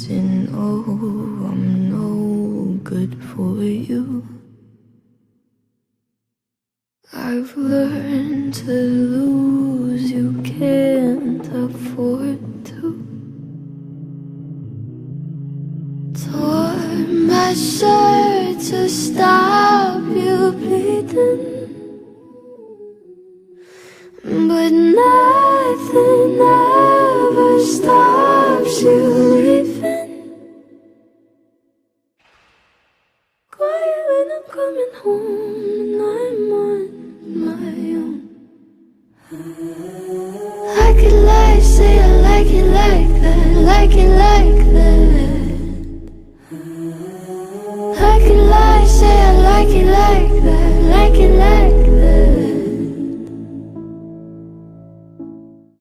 and oh, I'm no good for you. I've learned to lose, you can't afford to. Tore my shirt to stop you bleeding, but nothing ever stops you leaving. Quiet when I'm coming home and I'm on my own. I could lie, say I like it like that, like it like that. I could lie, say I like it like that, like it like that.